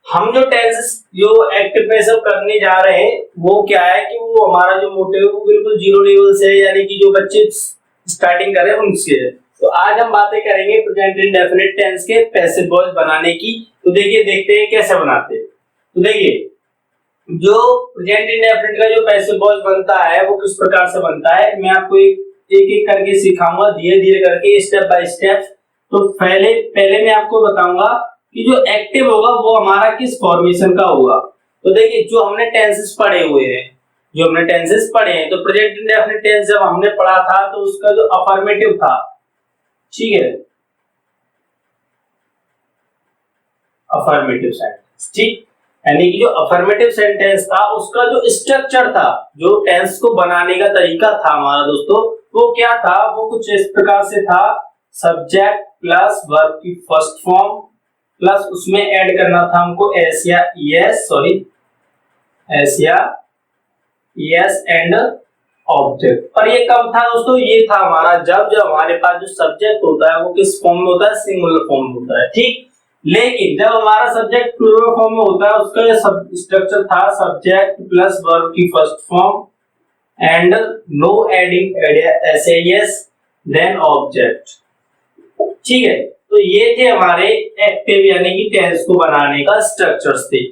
हम जो टेंसेस जो एक्टिव में सब करने जा रहे हैं वो क्या है कि वो हमारा जो मोटिव है वो बिल्कुल जीरो लेवल से है, यानी कि जो बच्चे स्टार्टिंग कर रहे हैं उनसे है। तो आज हम बातें करेंगे प्रेजेंट इंडेफिनिट टेंस के पैसिव वॉइस बनाने की। तो देखिए देखते हैं कैसे बनाते हैं। तो देखिए जो प्रेजेंट इंडेफिनिट का जो पैसिव वॉइस बनता है वो किस प्रकार से बनता है, मैं आपको एक एक करके सिखाऊंगा धीरे धीरे करके स्टेप बाय स्टेप। तो पहले पहले मैं आपको बताऊंगा कि जो एक्टिव होगा वो हमारा किस फॉर्मेशन का होगा। तो देखिए जो हमने टेंसेस पढ़े हुए हैं, जो हमने टेंसेस पढ़े हैं, तो प्रेजेंट इंडेफिनिट टेंस जब हमने पढ़ा था तो उसका जो अफर्मेटिव था, ठीक है, अफर्मेटिव सेंटेंस, ठीक, यानी कि जो अफर्मेटिव सेंटेंस था उसका जो स्ट्रक्चर था, जो टेंस को बनाने का तरीका था हमारा दोस्तों, वो क्या था, वो कुछ इस प्रकार से था। सब्जेक्ट प्लस वर्ब की फर्स्ट फॉर्म प्लस उसमें ऐड करना था हमको एस या ईएस, सॉरी एस या ईएस एंड ऑब्जेक्ट। और ये कब था दोस्तों, ये था हमारा जब जब हमारे पास जो सब्जेक्ट होता है वो किस फॉर्म में होता है, सिंगुलर फॉर्म में होता है, ठीक। लेकिन जब हमारा सब्जेक्ट प्लूरल फॉर्म में होता है उसका जो स्ट्रक्चर था सब्जेक्ट प्लस वर्ब की first form and no adding S then object, ठीक है। तो ये थे हमारे एक्टिव यानी कि टेंस को बनाने का स्ट्रक्चर्स थे।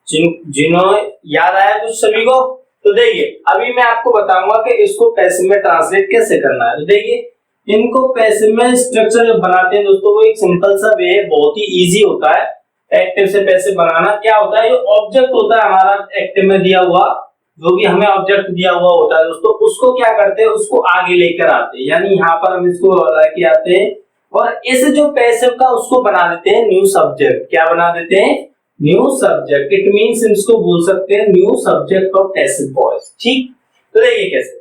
जिन्होंने याद आया कुछ सभी को, तो देखिए अभी मैं आपको बताऊंगा कि इसको पैसिव में ट्रांसलेट कैसे करना है। तो देखिए इनको पैसिव में स्ट्रक्चर जो बनाते हैं दोस्तों वो एक सिंपल सा वे है, बहुत ही इजी होता है एक्टिव से पैसिव बनाना। क्या होता है, जो ऑब्जेक्ट होता है हमारा एक्टिव में दिया हुआ, जो भी हमें ऑब्जेक्ट दिया हुआ होता है दोस्तों, उसको क्या करते हैं, उसको आगे लेकर आते हैं, यानी यहाँ पर हम इसको लेके आते हैं और इस जो पैसिव का उसको बना देते हैं न्यू सब्जेक्ट। क्या बना देते हैं, न्यू सब्जेक्ट। इट मींस इसको बोल सकते हैं new subject of passive voice, ठीक। तो देखिए कैसे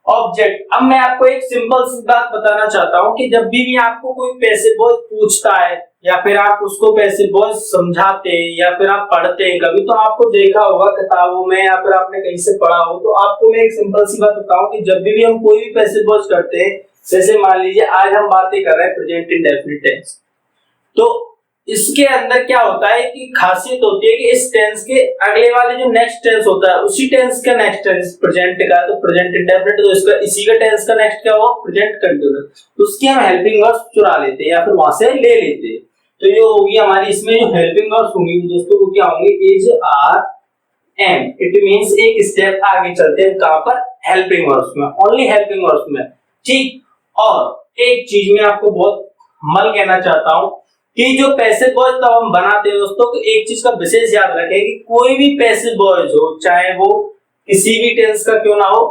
ऑब्जेक्ट। अब मैं आपको एक सिंपल सी बात बताना चाहता हूं कि जब भी आपको कोई पैसिव वॉइस पूछता है या फिर आप उसको पैसिव वॉइस समझाते हैं या फिर आप पढ़ते हैं कभी, तो आपको देखा होगा किताबों में या फिर आपने कहीं से पढ़ा हो, तो आपको मैं एक सिंपल सी बात बताऊं कि जब भी हम कोई भी पैसिव वॉइस करते हैं, जैसे मान लीजिए आज हम बातें कर रहे हैं प्रेजेंट इंडेफिनिट टेंस, तो इसके अंदर क्या होता है कि खासियत होती है कि इस टेंस के अगले वाले जो नेक्स्ट टेंस होता है उसी टेंस का नेक्स्ट टेंस प्रेजेंट का, तो प्रेजेंट इंडेफिनिट, तो इसका इसी का टेंस का नेक्स्ट क्या होगा, प्रेजेंट कंटीन्यूअस। तो उसकी हम हेल्पिंग वर्ब्स चुरा लेते हैं या फिर वहां से ले लेते हैं। तो ये होगी हमारी इसमें जो हेल्पिंग वर्ब्स होंगी दोस्तों वो क्या होंगे, is are am. It means एक स्टेप आगे चलते हैं कहां पर, हेल्पिंग वर्ब्स में, ओनली हेल्पिंग वर्ब्स में, ठीक। और एक चीज मैं आपको बहुत मल कहना चाहता हूं कि जो पैसिव वॉइस तब हम बनाते हैं दोस्तों, तो एक चीज का विशेष याद रखें कि कोई भी पैसिव वॉइस हो चाहे वो किसी भी टेंस का क्यों ना हो,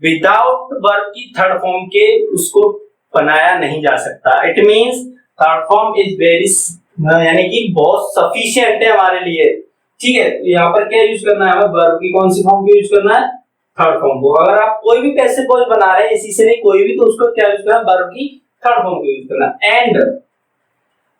विदाउट वर्ब की थर्ड फॉर्म के उसको बनाया नहीं जा सकता। It means third form is very, यानी कि बहुत सफिशिएंट है हमारे लिए, ठीक है। यहाँ पर क्या यूज करना है, वर्ब की कौन सी फॉर्म को यूज करना है, थर्ड फॉर्म को। अगर आप कोई भी पैसिव वॉइस बना रहे हैं इसी से नहीं कोई भी, तो उसको क्या यूज करना है, वर्ब की थर्ड फॉर्म को यूज करना। एंड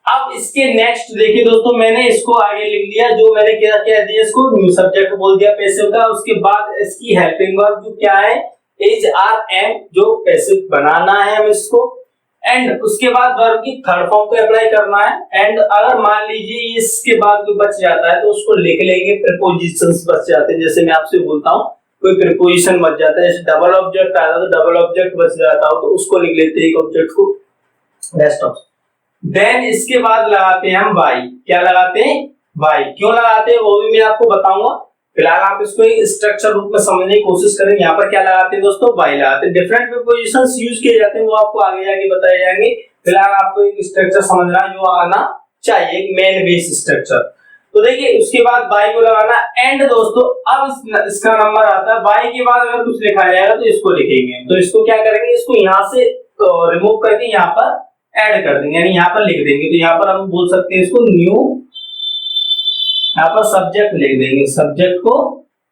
अब इसके नेक्स्ट देखिए दोस्तों, मैंने इसको आगे लिख दिया, जो मैंने क्या कह दिया, इसको न्यू सब्जेक्ट बोल दिया पैसिव का। उसके बाद इसकी हेल्पिंग वर्ब जो क्या है, इज आर एम, जो पैसिव बनाना है हम इसको। एंड उसके बाद वर्ब की थर्ड फॉर्म को अप्लाई करना है। एंड अगर मान लीजिए इसके बाद कोई बच जाता है तो उसको लिख लेंगे, प्रीपोजिशंस बच जाते हैं, जैसे मैं आपसे बोलता हूँ कोई प्रीपोजिशन बच जाता है, जैसे डबल ऑब्जेक्ट आता है तो डबल ऑब्जेक्ट बच जाता हो तो उसको लिख लेते हैं एक ऑब्जेक्ट को, रेस्ट ऑफ। देन इसके बाद लगाते हैं हम वाई। क्या लगाते हैं, वाई। क्यों लगाते हैं वो भी मैं आपको बताऊंगा, फिलहाल आप इसको एक स्ट्रक्चर रूप में समझने की कोशिश करें। यहाँ पर क्या लगाते हैं दोस्तों, वाई लगाते हैं। डिफरेंट प्रीपोजिशंस यूज किए जाते हैं वो आपको आगे जाके बताए जाएंगे, फिलहाल आपको एक स्ट्रक्चर समझना है जो आना चाहिए, एक मेन बेस स्ट्रक्चर। तो देखिए उसके बाद वाई को लगाना। एंड दोस्तों अब इसका नंबर आता है, वाई के बाद अगर कुछ लिखा जाएगा तो इसको लिखेंगे। तो इसको क्या करेंगे, इसको यहाँ से रिमूव करके यहाँ पर ऐड कर देंगे, यानी यहाँ पर लिख देंगे। तो यहाँ पर हम बोल सकते हैं इसको न्यू, यहाँ पर सब्जेक्ट लिख देंगे, सब्जेक्ट को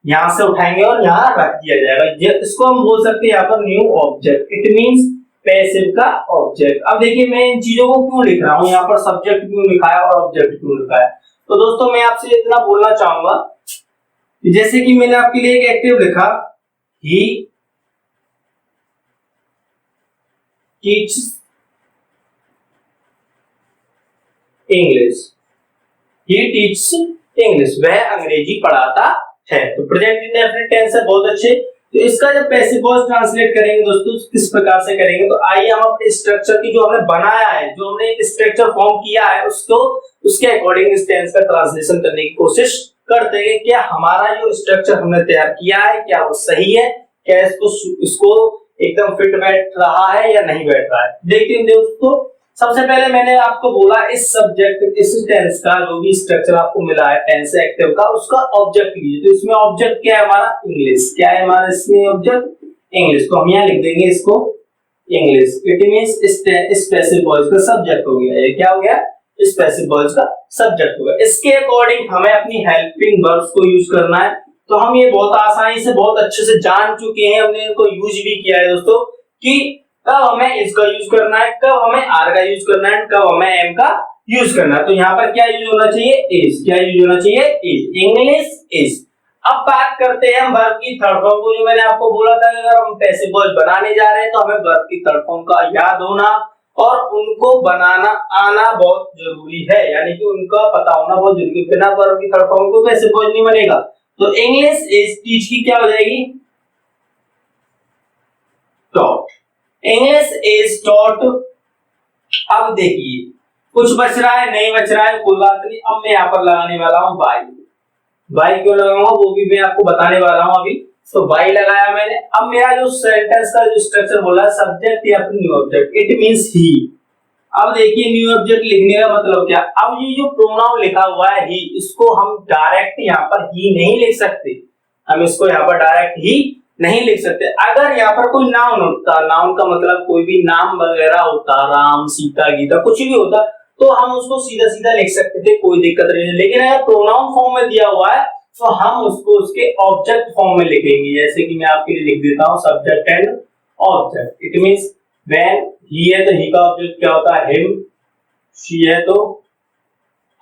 यहाँ से उठाएंगे और यहाँ रख दिया जाएगा। इसको हम बोल सकते हैं यहाँ पर new object. It means passive का ऑब्जेक्ट। अब देखिए मैं इन चीजों को क्यों लिख रहा हूँ, यहाँ पर सब्जेक्ट क्यों लिखा है और ऑब्जेक्ट क्यों लिखा है। तो दोस्तों मैं आपसे इतना बोलना चाहूंगा, जैसे कि मैंने आपके लिए एक एक्टिव लिखा, ही टीच इंग्लिश, ही टीच इंग्लिश, वह अंग्रेजी पढ़ाता है। तो प्रेजेंट इंडेफिनिट टेंस है, बहुत अच्छे। तो इसका जब पैसिव वॉइस ट्रांसलेट करेंगे दोस्तों किस प्रकार से करेंगे, तो आइए हम अपने स्ट्रक्चर की जो हमने बनाया है, जो हमने एक स्ट्रक्चर फॉर्म किया है, उसको उसके अकॉर्डिंग इस टेंस का ट्रांसलेशन करने की कोशिश करते हैं। क्या हमारा जो स्ट्रक्चर हमने तैयार किया है क्या वो सही है, क्या इसको एकदम फिट बैठ रहा है या नहीं बैठ रहा है। देखते हैं दोस्तों, सबसे पहले मैंने आपको बोला इस सब्जेक्ट इस टेंस का जो भी स्ट्रक्चर आपको मिला है टेंस एक्टिव का, उसका ऑब्जेक्ट लीजिए। तो इसमें ऑब्जेक्ट क्या है हमारा, इंग्लिश। क्या है हमारा इसमें ऑब्जेक्ट, इंग्लिश। तो हम यहाँ लिख देंगे इसको इंग्लिश। इट मींस इस पैसिव वॉइस का सब्जेक्ट हो गया। ये क्या हो गया, इस पैसिव वॉइस का सब्जेक्ट हो गया। इसके अकॉर्डिंग हमें अपनी हेल्पिंग वर्ब्स को यूज करना है। तो हम ये बहुत आसानी से बहुत अच्छे से जान चुके हैं, हमने इनको यूज भी किया है दोस्तों, कि कब हमें इसका यूज करना है, कब हमें आर का यूज करना है, कब हमें एम का यूज करना है। तो यहाँ पर क्या यूज होना चाहिए, इज। क्या यूज होना चाहिए, इज। English is. अब बात करते हैं हम वर्ब की थर्ड फॉर्म को। जो मैंने आपको बोला था अगर हम पैसिव वॉइस बनाने जा रहे हैं तो हमें वर्ब की थर्ड फॉर्म का याद होना और उनको बनाना आना बहुत जरूरी है, यानी कि उनका पता होना बहुत जरूरी है। बिना वर्ब की थर्ड फॉर्म को पैसिव वॉइस नहीं बनेगा। तो इंग्लिश इज टीच की क्या हो जाएगी, टॉट। English is taught. अब देखिए कुछ बच रहा है नहीं बच रहा है कोई बात नहीं। अब मैं यहाँ पर लगाने वाला हूं बाई। बाई क्यों लगाऊंगा वो भी मैं आपको बताने वाला हूं अभी। तो बाई लगाया मैंने। अब मेरा जो सेंटेंस का जो स्ट्रक्चर बोला सब्जेक्ट या फिर new object, it means he. अब देखिए न्यू ऑब्जेक्ट लिखने का मतलब क्या, अब ये जो प्रोनाउन लिखा हुआ है ही, इसको हम डायरेक्ट यहाँ पर ही नहीं लिख सकते। हम इसको यहाँ पर डायरेक्ट ही नहीं लिख सकते। अगर यहाँ पर कोई नाउन होता, नाउन का मतलब कोई भी नाम वगैरह होता, राम सीता गीता कुछ भी होता, तो हम उसको सीधा सीधा लिख सकते थे, कोई दिक्कत नहीं है। लेकिन अगर प्रोनाउन फॉर्म में दिया हुआ है तो हम उसको उसके ऑब्जेक्ट फॉर्म में लिखेंगे। जैसे कि मैं आपके लिए लिख देता हूं subject and object. It means when he है तो ही का ऑब्जेक्ट क्या होता है, हिम। शी है तो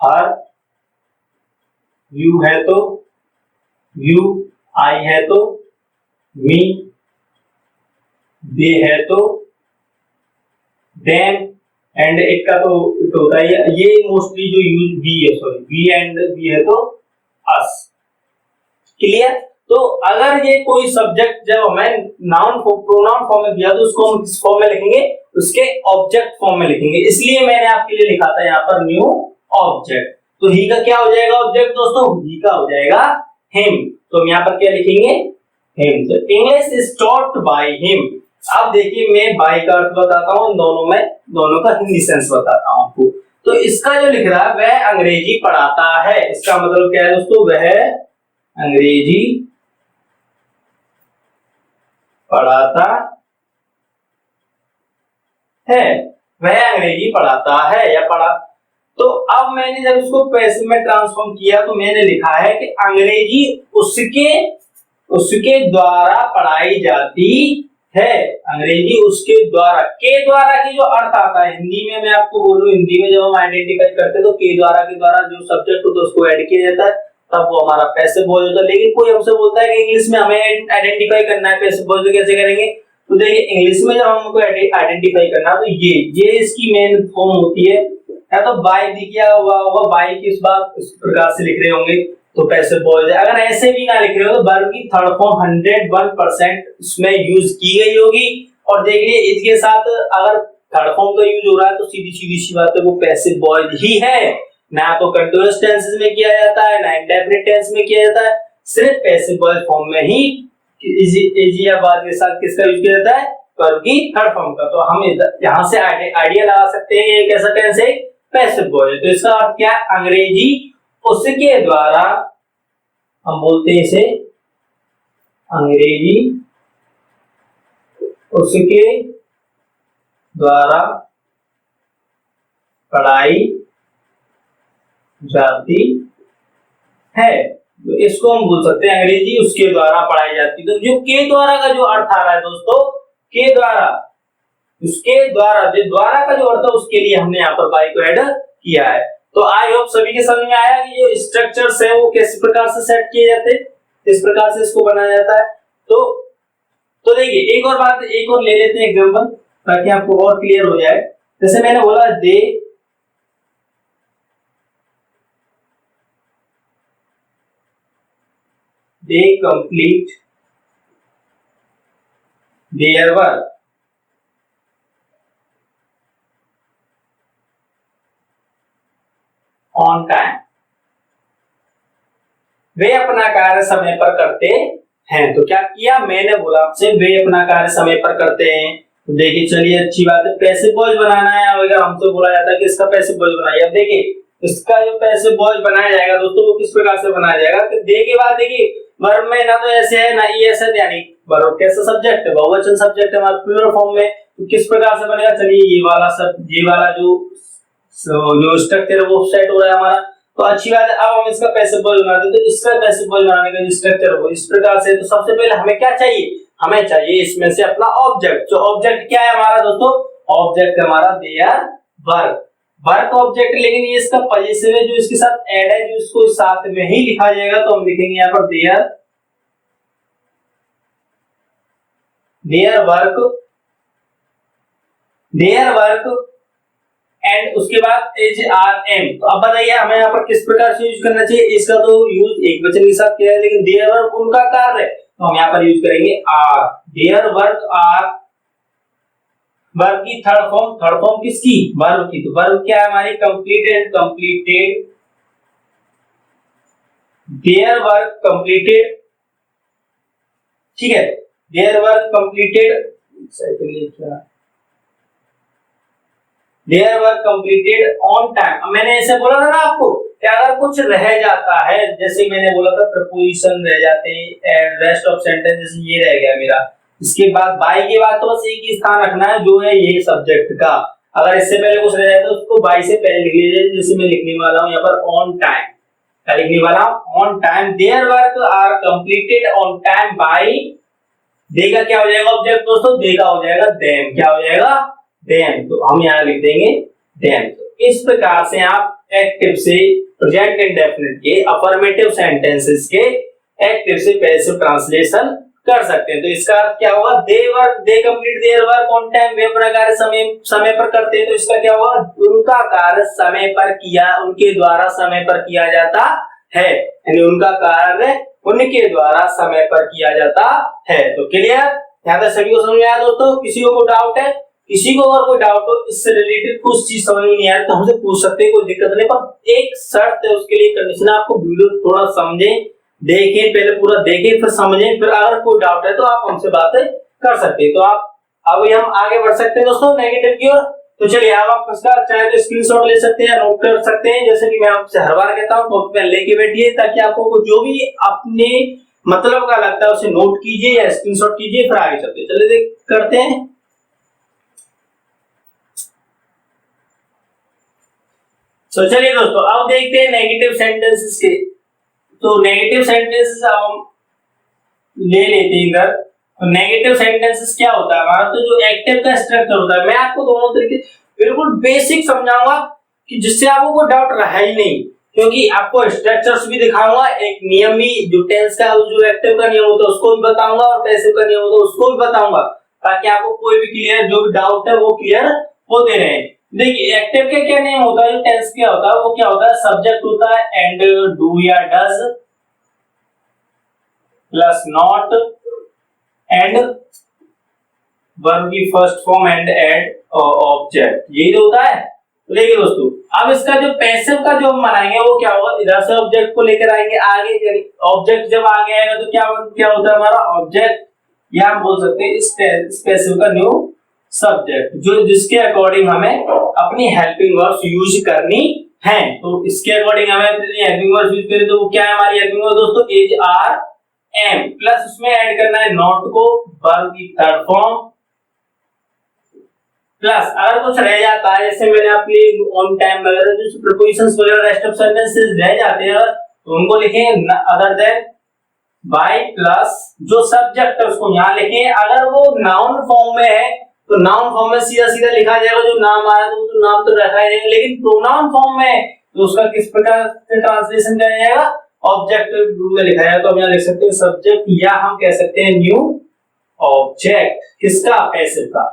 हर। यू है तो यू। आई है तो मी। दे है तो देम। एंड इट का तो इट होता है। ये मोस्टली जो यूज वी है, सॉरी वी एंड वी है तो अस। क्लियर। तो अगर ये कोई सब्जेक्ट जब हमें नाउन प्रोनाउन फॉर्म में दिया तो उसको हम किस फॉर्म में लिखेंगे, उसके ऑब्जेक्ट फॉर्म में लिखेंगे। इसलिए मैंने आपके लिए लिखा था यहाँ पर न्यू ऑब्जेक्ट। तो ही का क्या हो जाएगा ऑब्जेक्ट दोस्तों, ही का हो जाएगा हिम। तो हम यहाँ पर क्या लिखेंगे, हिम। तो English is taught by him. अब देखिए मैं बाय का अर्थ बताता हूँ, दोनों का हिंदी सेंस बताता हूँ आपको। तो इसका जो लिख रहा है वह अंग्रेजी पढ़ाता है, इसका मतलब क्या है दोस्तों, वह अंग्रेजी पढ़ाता है, वह अंग्रेजी पढ़ाता है या पढ़ा। तो अब मैंने जब इसको पैसिव में ट्रांसफॉर्म किया तो मैंने लिखा है कि अंग्रेजी उसके द्वारा पढ़ाई जाती है। अंग्रेजी उसके द्वारा, के द्वारा की जो अर्थ आता है हिंदी में, मैं आपको बोलूं हिंदी में जब हम आइडेंटिफाई करते हैं तो के द्वारा के द्वारा जो सब्जेक्ट होता है उसको ऐड किया जाता है, तब वो हमारा पैसिव वॉइस होता है। लेकिन कोई हमसे बोलता है कि इंग्लिश में हमें आइडेंटिफाई करना है पैसिव वॉइस, तो कैसे करेंगे। तो देखिए इंग्लिश में जब हमको आइडेंटिफाई करना तो ये इसकी मेन फॉर्म होती है, या तो बाय दिया हुआ होगा, बाय की इस बात इस प्रकार से लिख रहे होंगे तो पैसिव वॉइस है। अगर ऐसे भी ना लिख रहे हो तो वर्ब की थर्ड फॉर्म 101% इसमें यूज की गई होगी। और देखिए इसके साथ अगर थर्ड फॉर्म का यूज हो रहा है तो सीधी सीधी सी बात है वो पैसिव वॉइस ही है। ना तो कंटीन्यूअस टेंसेस में किया जाता है ना इंडेफिनिट टेंस में किया जाता है, सिर्फ पैसिव वॉइस फॉर्म में ही इजी या बाद के साथ किसका यूज किया जाता है, वर्ब की थर्ड फॉर्म का। तो हम यहां से आइडिया लगा सकते हैं ये कैसा टेंस है, पैसिव वॉइस। तो इसका अर्थ क्या है, अंग्रेजी उसके द्वारा, हम बोलते हैं इसे अंग्रेजी उसके द्वारा पढ़ाई जाती है। तो इसको हम बोल सकते हैं अंग्रेजी उसके द्वारा पढ़ाई जाती है। तो जो के द्वारा का जो अर्थ आ रहा है दोस्तों, के द्वारा, उसके द्वारा, जो द्वारा का जो अर्थ है उसके लिए हमने यहाँ पर बाय को ऐड किया है। तो आई होप सभी के समझ में आया कि जो स्ट्रक्चर्स है वो किस प्रकार से सेट किए जाते हैं, किस प्रकार से इसको बनाया जाता है। तो देखिए एक और बात, एक और ले लेते हैं एग्जांपल ताकि आपको और क्लियर हो जाए। जैसे मैंने बोला they complete their work on time, वे अपना कार्य समय पर करते हैं। तो क्या किया मैंने बोला आपसे, वे अपना कार्य समय पर करते हैं। तो देखिए चलिए अच्छी बात है, पैसिव वॉइस बनाना है। अगर हमसे बोला जाता है कि इसका पैसिव वॉइस बनाइए, अब देखिए इसका जो पैसिव वॉइस बनाया जाएगा दोस्तों वो किस प्रकार से बनाया जाएगा। तो दे के बाद देखिए वर्ब में ना तो ऐसे है ना ये ऐसे, यानी वर्ब कैसा सब्जेक्ट है, बहुवचन सब्जेक्ट है हमारा प्लूरल फॉर्म में। तो किस प्रकार से बनेगा, चलिए ये वाला जो स्ट्रक्चर है वो सेट हो रहा है हमारा। तो अच्छी बात है, अब हम इसका पैसिव वॉइस बनाते हैं। तो इसका पैसिव वॉइस बनाने का जो स्ट्रक्चर है वो इस प्रकार से। तो सबसे पहले हमें क्या चाहिए, हमें चाहिए इसमें से अपना ऑब्जेक्ट। जो ऑब्जेक्ट क्या है हमारा दोस्तों, ऑब्जेक्ट हमारा देयर वर्क, वर्क ऑब्जेक्ट। लेकिन ये इसका पॉजिटिव है जो इसके साथ ऐड है, जो इसको साथ में ही लिखा जाएगा। तो हम लिखेंगे यहाँ पर देयर वर्क एंड उसके बाद एच आर एम। तो अब बताइए हमें यहाँ पर किस प्रकार से यूज करना चाहिए। इसका तो यूज एक वचन के साथ किया है, लेकिन देयर वर्क उनका कार्य है, तो हम यहाँ पर यूज करेंगे are. Their work are, work की थर्ड फॉर्म किसकी, वर्ब की। तो वर्ब क्या है हमारी, completed, completed, their work completed, ठीक है, their work completed, their work completed on time. मैंने ऐसे बोला था ना आपको कि अगर कुछ रह जाता है, जैसे मैंने बोला था प्रपोजिशन रह जाते हैं एंड रेस्ट ऑफ सेंटेंस, जैसे ये रह गया मेरा, इसके बाद बाय के बाद तो बस एक ही स्थान रखना है जो है ये सब्जेक्ट का। अगर इससे पहले कुछ रह जाए तो उसको बाय से पहले लिख लीजिए। जैसे मैं लिखने वाला हूं यहाँ पर ऑन टाइम, क्या लिखने वाला हूं, on time. Their work are completed on time by, देगा क्या हो जाएगा ऑब्जेक्ट दोस्तों, देगा हो जाएगा देम, क्या हो जाएगा देम। तो हम यहाँ लिख देंगे देम। तो इस प्रकार से आप एक्टिव से प्रेजेंट इंडेफिनिट के, अफर्मेटिव सेंटेंसेस के एक्टिव से पैसिव ट्रांसलेशन कर सकते हैं। तो इसका अर्थ क्या होगा, they complete their work on time, वे अपना कार्य समय पर करते हैं। तो इसका क्या होगा, उनका कार्य समय पर किया, उनके द्वारा समय पर किया जाता है, यानी उनका कार्य उनके द्वारा समय पर किया जाता है। तो क्लियर, यहाँ तक सभी को समझ आया दोस्तों। किसी को डाउट है, किसी को अगर कोई डाउट हो इससे रिलेटेड कुछ चीज समझ में नहीं आया तो हमसे पूछ सकते हैं, कोई दिक्कत नहीं। पर एक शर्त है उसके लिए, कंडीशन, आपको वीडियो थोड़ा समझें, देखें, पहले पूरा देखें फिर समझें, फिर अगर कोई डाउट है तो आप हमसे बातें कर सकते हैं। तो आप अभी हम आगे बढ़ सकते हैं दोस्तों नेगेटिव की ओर। तो चलिए अब आप इसका चाहे तो स्क्रीनशॉट ले सकते हैं या नोट कर सकते हैं, जैसे कि मैं आपसे हर बार कहता हूं कॉपी पेन लेके बैठिए, ताकि आपको जो भी अपने मतलब का लगता है उसे नोट कीजिए या स्क्रीनशॉट कीजिए, फिर आगे चलते चलिए देख करते हैं। तो चलिए दोस्तों अब देखते हैं नेगेटिव सेंटेंसेस के। तो नेगेटिव सेंटेंसेस हम ले लेते हैं इधर। तो नेगेटिव सेंटेंसेस क्या होता है हमारा, तो जो एक्टिव का स्ट्रक्चर होता है, मैं आपको दोनों तरीके बिल्कुल बेसिक समझाऊंगा कि जिससे आपको कोई डाउट रहा ही नहीं, क्योंकि आपको स्ट्रक्चर्स भी दिखाऊंगा, एक नियम भी जो टेंस का जो एक्टिव का नियम होता है उसको भी बताऊंगा और पैसिव का नियम होता है उसको भी बताऊंगा, ताकि आपको कोई भी क्लियर जो भी डाउट है वो क्लियर होते रहे। देखिए एक्टिव के क्या नियम होता है, जो टेंस क्या होता है वो क्या होता है, सब्जेक्ट होता है एंड डू या does plus not and verb की first form and add object, यही तो होता है। तो देखिए दोस्तों अब इसका जो पैसिव का जो हम बनाएंगे वो क्या होगा, इधर से ऑब्जेक्ट को लेकर आएंगे आगे, यानी ऑब्जेक्ट जब आगे आएगा तो क्या होता है हमारा ऑब्जेक्ट, या हम बोल सकते हैं इस पैसिव का न्यू सब्जेक्ट, जो जिसके अकॉर्डिंग हमें अपनी हेल्पिंग वर्ब्स यूज करनी है। तो इसके अकॉर्डिंग हमें अपनी हेल्पिंग वर्ब्स यूज करें, तो वो क्या है हमारी हेल्पिंग वर्ब दोस्तों, एज आर एम, प्लस उसमें ऐड करना है नॉट को, वर्ब की थर्ड फॉर्म, प्लस अगर कुछ रह जाता है, जैसे मैंने अपनी ऑन टाइम वगैरह जो प्रीपोजिशंस वगैरह रेस्ट ऑफ सेंटेंसेस रह जाते हैं तो उनको लिखें अदर देन बाय, प्लस जो सब्जेक्ट है उसको यहां लिखें। अगर वो नाउन फॉर्म में है तो नाउन फॉर्म में सीधा सीधा लिखा जाएगा, जो नाम आया तो नाम तो रखा ही जाएगा, लेकिन प्रोनाउन फॉर्म में है तो उसका किस प्रकार से ट्रांसलेशन किया जाएगा, ऑब्जेक्टिव रूप में लिखा जाएगा। तो हम यहां लिख सकते हैं सब्जेक्ट, या हम कह सकते हैं न्यू ऑब्जेक्ट, किसका, पैसिव का।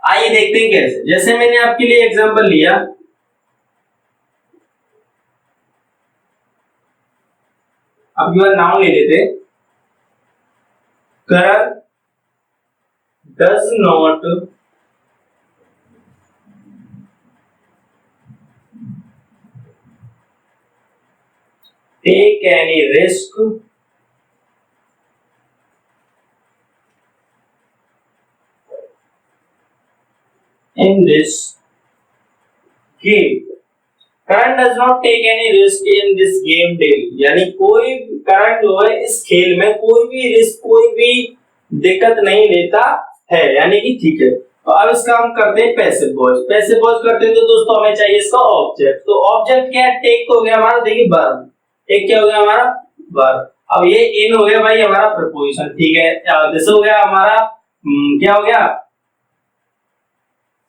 आइए देखते हैं कैसे। जैसे मैंने आपके लिए एग्जांपल लिया, अब की बार नाउन ले लेते हैं। Karan does not take any risk in this game. Karan does not take any risk in this game daily, यानी कोई करण जो है इस खेल में कोई भी रिस्क, कोई भी दिक्कत नहीं लेता है, यानी कि ठीक है। तो अब इसका हम करते हैं पैसिव वॉइस। पैसिव वॉइस करते हैं तो दोस्तों हमें चाहिए इसका ऑब्जेक्ट। तो ऑब्जेक्ट क्या है? टेक हो गया हमारा, देखिए वर्ब। टेक क्या हो गया हमारा? वर्ब। अब ये इन हो गया भाई हमारा प्रीपोजिशन, ठीक है। दिस हो गया हमारा क्या हो गया?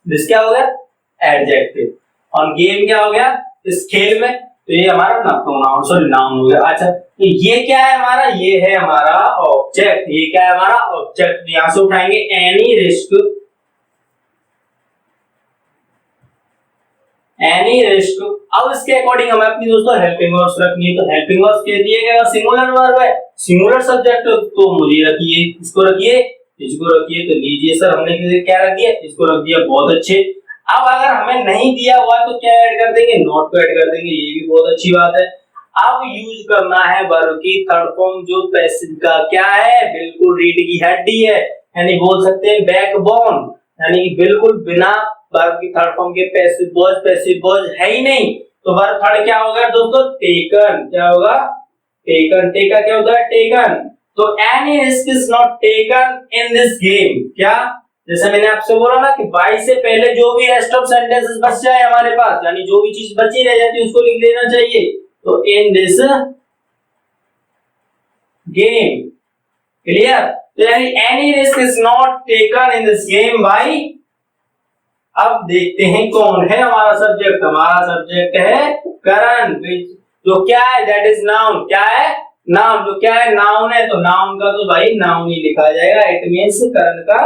दिस क्या हो गया? एडजेक्टिव। और गेम क्या हो गया? इस खेल में, तो ये हमारा प्रोनाउन, सॉरी नाउन हो गया। अच्छा, तो ये क्या है हमारा? ये है हमारा ऑब्जेक्ट। ये क्या है हमारा? ऑब्जेक्ट। यहां से उठाएंगे एनी रिस्क, एनी रिस्क। अब इसके अकॉर्डिंग हमें अपनी दोस्तों हेल्पिंग वर्ब्स रखनी है। तो हेल्पिंग वर्ब्स कह दिए गए सिंगुलर वर्ब है, सिंगुलर सब्जेक्ट, तो मुझे रखिए, इसको रखिए, इसको रखिए। तो लीजिए सर, हमने क्या रख दिया? इसको रख दिया। बहुत अच्छे। अब अगर हमें नहीं दिया हुआ तो क्या ऐड कर देंगे? नॉट को ऐड कर देंगे। ये भी बहुत अच्छी बात है। अब यूज करना है वर्ब की थर्ड फॉर्म, जो पैसिव का क्या है? बिल्कुल रीढ़ की हड्डी है, यानी बोल सकते हैं बैकबोन, यानी बिल्कुल बिना वर्ब की थर्ड फॉर्म के पैसिव वॉइस है ही नहीं। तो वर्ब थर्ड क्या होगा दोस्तों? टेकन। क्या होगा? टेकन। टेका क्या होता है? टेकन। तो any risk is not taken in this game. क्या? जैसे मैंने आपसे बोला ना कि बाई से पहले जो भी रेस्ट ऑफ सेंटेंसेस बच जाए हमारे पास, यानी जो भी चीज बची रह जाती है उसको लिख देना चाहिए। तो इन दिस गेम, क्लियर? तो यानी any risk is not taken in this game by. अब देखते हैं कौन है हमारा सब्जेक्ट। हमारा सब्जेक्ट है करण, जो क्या है? That is noun. क्या है? नाउन। जो क्या है? नाउन है। तो नाउन का तो भाई नाउन ही लिखा जाएगा। इट मींस करण का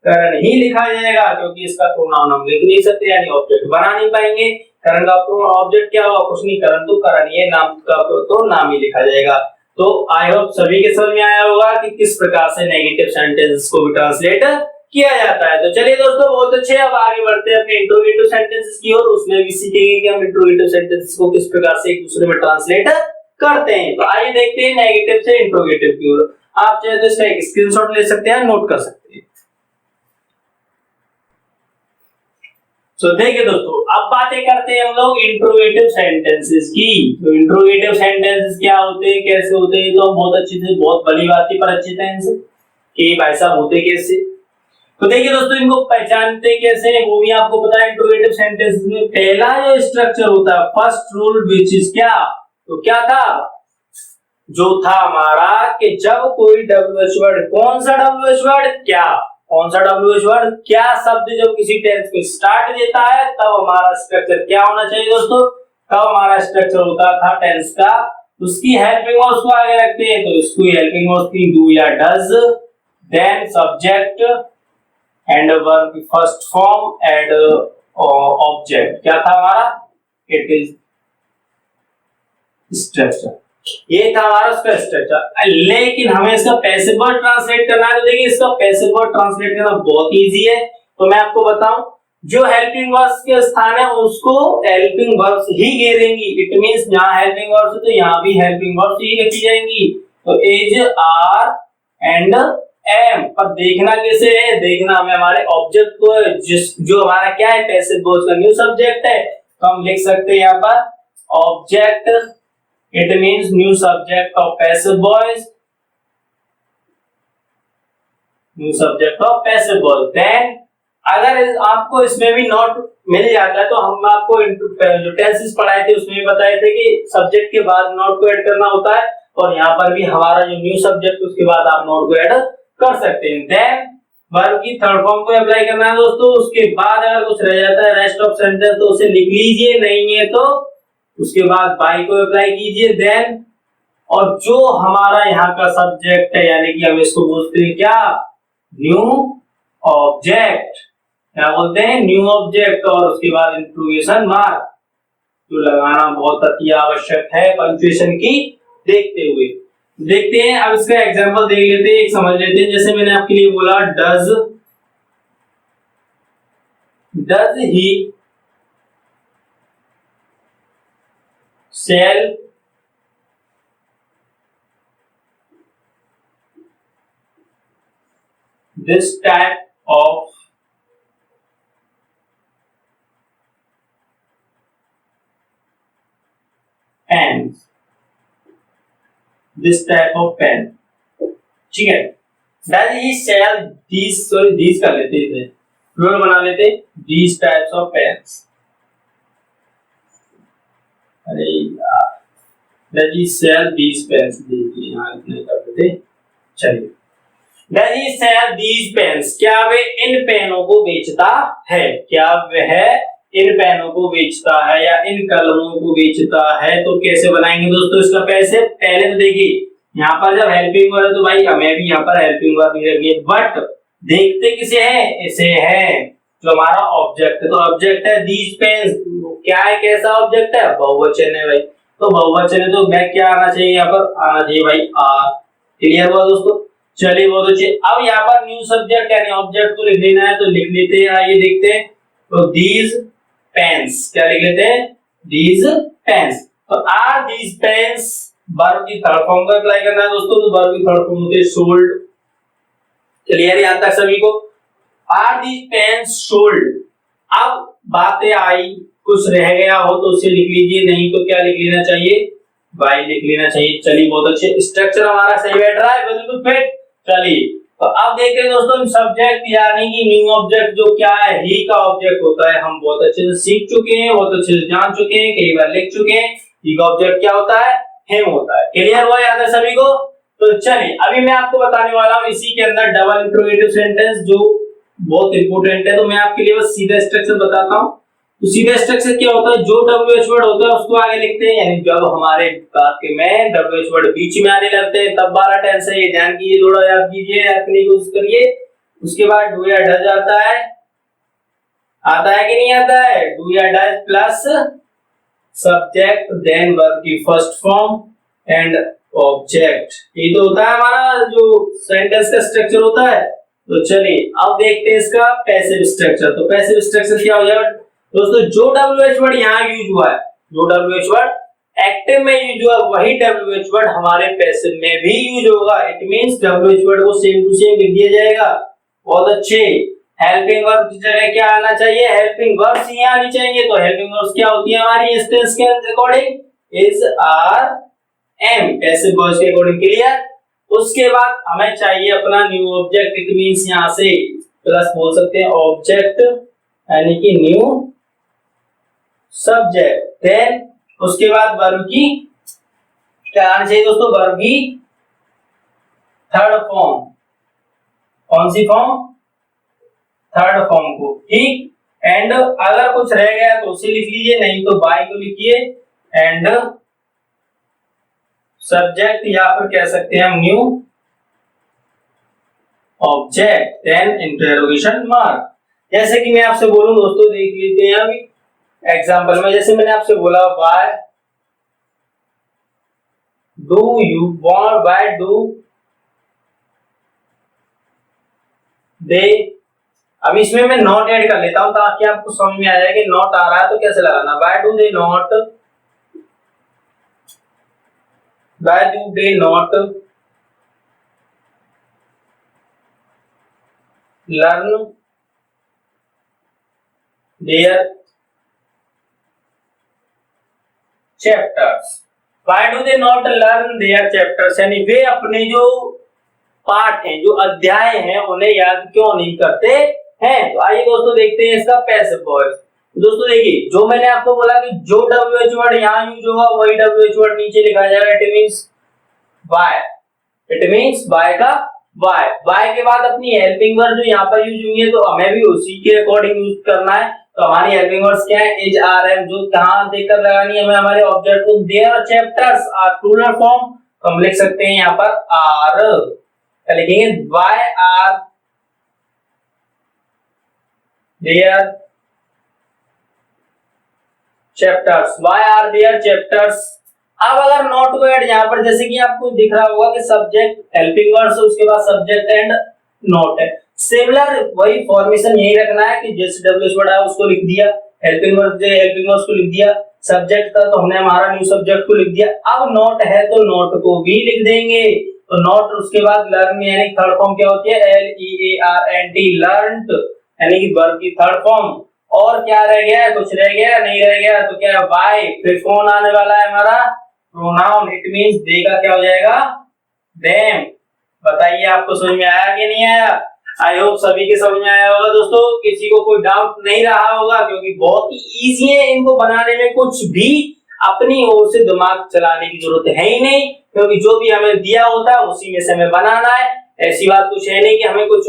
करण ही लिखा जाएगा, क्योंकि इसका प्रोनाउन हम लिख नहीं सकते, यानी ऑब्जेक्ट बना नहीं पाएंगे। करण का ऑब्जेक्ट क्या होगा? कुछ नहीं, करण तो करण ही है, नाम का तो नाम ही लिखा जाएगा। तो आई होप सभी के समझ में आया होगा कि किस प्रकार से नेगेटिव सेंटेंसेस को भी ट्रांसलेट किया जाता है। तो चलिए दोस्तों, बहुत अच्छे। अब आगे बढ़ते हैं अपने इंट्रोगेटिव सेंटेंसेस की ओर। उसमें भी सीखेंगे कि हम इंट्रोगेटिव सेंटेंसेस को किस प्रकार से एक दूसरे में ट्रांसलेट करते हैं। तो आइए देखते हैं नेगेटिव से इंट्रोगेटिव की ओर। आप चाहे तो इसका एक स्क्रीनशॉट ले सकते हैं, नोट कर सकते हैं। तो देखिए दोस्तों, अब बातें करते हैं हम लोग इंट्रोगेटिव सेंटेंसेस की। तो इंट्रोगेटिव सेंटेंसेस क्या होते हैं, कैसे होते हैं? तो हम बहुत अच्छे से, बहुत भली बात पर अच्छे हैं इनसे कि भाई साहब होते कैसे। तो देखिए दोस्तों, इनको पहचानते कैसे हैं वो भी आपको पता है। इंट्रोगेटिव सेंटेंसेस में पहला जो स्ट्रक्चर होता है, फर्स्ट रूल विच इज क्या? तो क्या था? जो था हमारा कि जब कोई डब्ल्यूएच वर्ड, कौन सा डब्ल्यूएच वर्ड? क्या? कौन सा डब्ल्यूएच वर्ड? क्या शब्द जब किसी टेंस को स्टार्ट देता है तब हमारा स्ट्रक्चर क्या होना चाहिए दोस्तों? तब हमारा स्ट्रक्चर होता था टेंस का, उसकी हेल्पिंग वर्ब्स को आगे रखते हैं। तो इसको हेल्पिंग वर्ब्स की डू या does, then subject and verb की फर्स्ट फॉर्म एंड ऑब्जेक्ट। क्या था हमारा? It is structure. ये था हमारा उसका स्ट्रक्चर। लेकिन हमें इसका पैसिव वर्ब ट्रांसलेट करना है। तो देखिए, इसका पैसिव वर्ब ट्रांसलेट करना बहुत इजी है। तो मैं आपको बताऊं, जो हेल्पिंग वर्ब्स के स्थान है उसको हेल्पिंग वर्ब्स ही घेरेंगी। इट मींस जहां हेल्पिंग वर्ब्स है तो यहां भी हेल्पिंग वर्ब्स ही रखी जाएंगी। तो इज, आर एंड एम। पर देखना कैसे है? देखना हमें हमारे ऑब्जेक्ट को, जो हमारा क्या है पैसिव वर्ब्स का न्यू सब्जेक्ट है, तो हम लिख सकते हैं यहाँ पर object, it means new subject of passive voice, new subject of passive voice. Then अगर आपको इसमें भी नॉट मिल जाता है तो हम आपको जो टेंसेस पढ़ाए थे उसमें भी बताए थे कि सब्जेक्ट के बाद नॉट को ऐड करना होता है, और यहाँ पर भी हमारा जो न्यू सब्जेक्ट उसके बाद आप नॉट को ऐड कर सकते हैं। देन वर्ब की थर्ड फॉर्म को अप्लाई करना है दोस्तों। उसके बाद अगर कुछ रह जाता है रेस्ट ऑफ सेंटेंस तो उसे लिख लीजिए, नहीं है तो उसके बाद बाई को अप्लाई कीजिए। देन और जो हमारा यहाँ का सब्जेक्ट है, यानी कि हम इसको बोलते हैं क्या? New object. क्या बोलते हैं? New object. और उसके बाद इंट्रोगेशन मार्क जो लगाना बहुत अति आवश्यक है पंक्चुएशन की देखते हुए। देखते हैं, अब इसका एग्जांपल देख लेते हैं, एक समझ लेते हैं। जैसे मैंने आपके लिए बोला does he sell this type of pen, this type of pen, ठीक है। Does he sell these, sorry these कर लेते हैं, प्लूरल बना लेते, दीज टाइप्स ऑफ पेन्स। अरे यार, does he sell these pens, देखिए यहाँ इतने कर देते। चलिए, does he sell these pens, क्या वे इन पेनों को बेचता है, क्या वह इन पेनों को बेचता है या इन कलमों को बेचता है। तो कैसे बनाएंगे दोस्तों इसका पैसे, पहले तो देखिए यहाँ पर जब हेल्पिंग वर्ड है तो भाई हमें भी यहाँ पर हेल्पिंग वर्ड नहीं रखिए, बट देखते किसे है, इसे है, जो हमारा ऑब्जेक्ट है। तो ऑब्जेक्ट है दीज पेन्स, क्या है, कैसा ऑब्जेक्ट है, बहुवचन है भाई। तो बहुवचन है तो बैक क्या आना चाहिए, यहाँ पर आना चाहिए भाई आर। क्लियर हुआ दोस्तों। चलिए बहुत अच्छे। अब यहाँ पर न्यू सब्जेक्ट यानी ऑब्जेक्ट को लिख देना है, तो लिख लेते हैं, आइए देखते हैं। तो दीज पेन्स, क्या लिख लेते हैं, दीज पेन्स। तो आर दीज पेन्स, वर्ब की थर्ड फॉर्म को अप्लाई करना है दोस्तों, तो वर्ब की थर्ड फॉर्म होती है सोल्ड। क्लियर यहां तक सभी को। Are these pens sold. अब बातें आई, कुछ रह गया हो तो उसे लिख लीजिए, नहीं तो क्या लिख लेना चाहिए, बाई लिख लेना चाहिए। चलिए बहुत अच्छे, स्ट्रक्चर हमारा सही बैठ रहा है, बिल्कुल फिट। चलिए तो अब देखते हैं दोस्तों सब्जेक्ट यानी कि न्यू ऑब्जेक्ट जो क्या है, ही का ऑब्जेक्ट होता है। हम बहुत अच्छे से सीख चुके हैं, बहुत अच्छे से जान चुके हैं, कई बार लिख चुके हैं। ही का ऑब्जेक्ट क्या होता है, हिम होता है। क्लियर हुआ याद है सभी को। तो चलिए अभी मैं आपको बताने वाला हूं इसी के अंदर डबल इंट्रोगेटिव सेंटेंस, जो बहुत इंपॉर्टेंट है। तो मैं आपके लिए बस सीधा स्ट्रक्चर बताता हूं। तो सीधा स्ट्रक्चर क्या होता है, जो डब्ल्यूएच वर्ड होता है उसको आगे लिखते हैं, यानी जब हमारे वाक्य में डब्ल्यूएच वर्ड बीच में आने लगते हैं तब 12 टेंस है, ये ध्यान कीजिए, थोड़ा याद कीजिए, अपनी कोशिश करिए। उसके बाद डू या डज आता है कि नहीं आता है, डू या does plus subject then verb की फर्स्ट फॉर्म एंड ऑब्जेक्ट, ये तो होता है हमारा जो सेंटेंस का स्ट्रक्चर होता है। तो चलिए अब देखते हैं इसका पैसिव स्ट्रक्चर। तो पैसिव स्ट्रक्चर क्या हो जाएगा दोस्तों, जो डब्ल्यूएच वर्ड यहाँ यूज हुआ है, जो डब्ल्यूएच वर्ड एक्टिव में यूज हुआ वही डब्ल्यूएच वर्ड हमारे पैसिव में भी यूज होगा। इट मींस डब्ल्यूएच वर्ड को सेम टू सेम लिख दिया जाएगा। बहुत अच्छे। हेल्पिंग वर्ब की जगह क्या आना चाहिए, हेल्पिंग वर्ब्स ही आनी चाहिए। तो हेल्पिंग वर्ब्स क्या होती है हमारी इस टेंस के according, is are am, passive voice के अकॉर्डिंग। क्लियर। उसके बाद हमें चाहिए अपना न्यू ऑब्जेक्ट, इट मींस यहां से प्लस बोल सकते हैं ऑब्जेक्ट यानी कि न्यू सब्जेक्ट। देन उसके बाद वर्ब की क्या आना चाहिए दोस्तों, वर्ब की थर्ड फॉर्म। कौन सी फॉर्म, थर्ड फॉर्म को, ठीक। एंड अगर कुछ रह गया तो उसे लिख लीजिए, नहीं तो बाय को लिखिए एंड सब्जेक्ट, या फिर कह सकते हैं हम new object then interrogation mark. जैसे कि मैं आपसे बोलूं दोस्तों, देख लेते हैं अभी एग्जांपल में। जैसे मैंने आपसे बोला why do you want, why do दे। अब इसमें मैं नॉट ऐड कर लेता हूं ताकि आपको समझ में आ जाए कि नॉट आ रहा है तो कैसे लगाना। Why do they not, why do they not learn their chapters. Why do they not learn their chapters, यानी वे अपने जो पाठ हैं, जो अध्याय हैं, उन्हें याद क्यों नहीं करते हैं। तो आइए दोस्तों देखते हैं इसका पैसिव वॉइस। दोस्तों देखिए, जो मैंने आपको बोला कि जो डब्ल्यूएच वर्ड यहाँ यूज होगा वही डब्ल्यूएच वर्ड नीचे लिखा जाएगा। It means why, it means why का व्हाई। व्हाई के बाद अपनी हेल्पिंग वर्ड जो यहाँ पर यूज हुई है, तो हमें भी उसी के अकॉर्डिंग यूज करना है। तो हमारी हेल्पिंग वर्ड्स क्या है, इज आर एम, जो कहां देखकर लगानी है हमें हमारे ऑब्जेक्ट को। Their chapters are plural form, तो हम लिख सकते हैं यहाँ पर आर, लिखेंगे why are their chapters, why are their chapters अब अगर नॉट को ऐड यहाँ पर जैसे कि आपको दिख रहा होगा कि सब्जेक्ट हेल्पिंग वर्ड्स, उसके बाद सब्जेक्ट एंड नॉट है। सिमिलर वही फॉर्मेशन यही रखना है कि जैसे डब्ल्यूएच वर्ड आया उसको लिख दिया, हेल्पिंग वर्ड जो हेल्पिंग वर्ड्स को लिख दिया, सब्जेक्ट था तो हमने हमारा न्यू सब्जेक्ट को लिख दिया। अब नॉट है तो नॉट को भी लिख देंगे। तो नॉट उसके बाद लर्न यानी थर्ड फॉर्म क्या होती है, LEARNT लर्नड यानी कि वर्ब की थर्ड फॉर्म। और क्या रह गया, कुछ रह गया नहीं रह गया तो क्या है बाय, फिर कौन आने वाला है हमारा प्रोनाउन, इट मींस दे का क्या हो जाएगा देम। बताइए आपको समझ में आया कि नहीं आया? आई होप सभी के समझ में आया होगा दोस्तों, किसी को कोई डाउट नहीं रहा होगा क्योंकि बहुत ही इजी है, इनको बनाने में कुछ भी अपनी ओर से दिमाग चलाने की जरूरत है ही नहीं, क्योंकि जो भी हमें दिया होता है उसी में से हमें बनाना है। ऐसी बात कुछ है नहीं कि हमें कुछ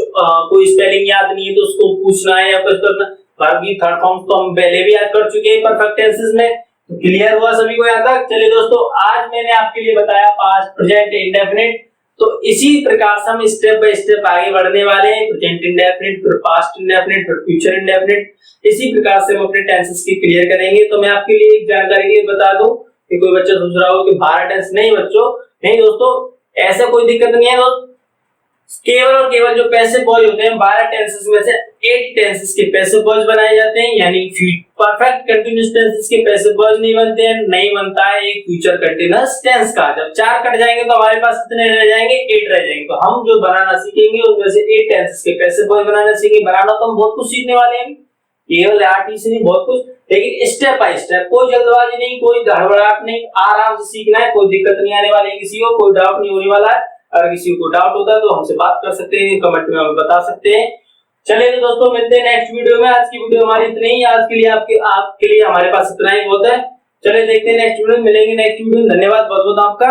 कोई स्पेलिंग याद नहीं है तो उसको पूछना है या कुछ करना। वर्ब की थर्ड फॉर्म तो हम पहले भी याद कर चुके हैं परफेक्ट टेंसेस में। तो क्लियर हुआ सभी को यहाँ तक? चलिए दोस्तों, आज मैंने आपके लिए बताया पास्ट प्रेजेंट इंडेफिनिट। तो इसी प्रकार से हम स्टेप बाय स्टेप आगे बढ़ने वाले हैं, प्रेजेंट इंडेफिनिट, फिर पास्ट इंडेफिनिट, फिर फ्यूचर इंडेफिनिट। इसी प्रकार से हम अपने टेंसेस की क्लियर करेंगे। तो मैं आपके लिए एक जानकारी के लिए बता दूं कि कोई बच्चा सोच रहा हो कि 12 टेंस नहीं बच्चों, नहीं दोस्तों, ऐसा कोई दिक्कत नहीं है दोस्त। केवल और केवल जो पैसिव वॉइस होते हैं 12 टेंसेस में से 8 टेंसेस के पैसिव वॉइस बनाए जाते हैं, यानी परफेक्ट कंटीन्यूअस टेंसेस के पैसिव वॉइस नहीं बनते हैं, नहीं बनता है एक फ्यूचर कंटीन्यूअस टेंस का। जब 4 कट जाएंगे तो हमारे पास कितने रह जाएंगे, 8 रह जाएंगे। तो हम जो बनाना सीखेंगे उनमें से 8 टेंसेस के पैसिव वॉइस बनाना सीखेंगे। बनाना तो हम बहुत कुछ सीखने वाले हैं, केवल 8 ही से नहीं बहुत कुछ, लेकिन स्टेप बाय स्टेप, कोई जल्दबाजी नहीं, कोई गड़बड़ाहट नहीं, आराम से सीखना है, कोई दिक्कत नहीं आने वाली किसी को, कोई डाउट नहीं होने वाला है। अगर किसी को डाउट होता है तो हमसे बात कर सकते हैं, कमेंट में हमें बता सकते हैं। चलिए तो दोस्तों, मिलते हैं नेक्स्ट वीडियो में। आज की वीडियो हमारी इतनी ही, आज के लिए आपके लिए हमारे पास इतना ही बहुत है। चलिए देखते हैं नेक्स्ट वीडियो में, मिलेंगे नेक्स्ट वीडियो में। धन्यवाद बहुत बहुत आपका।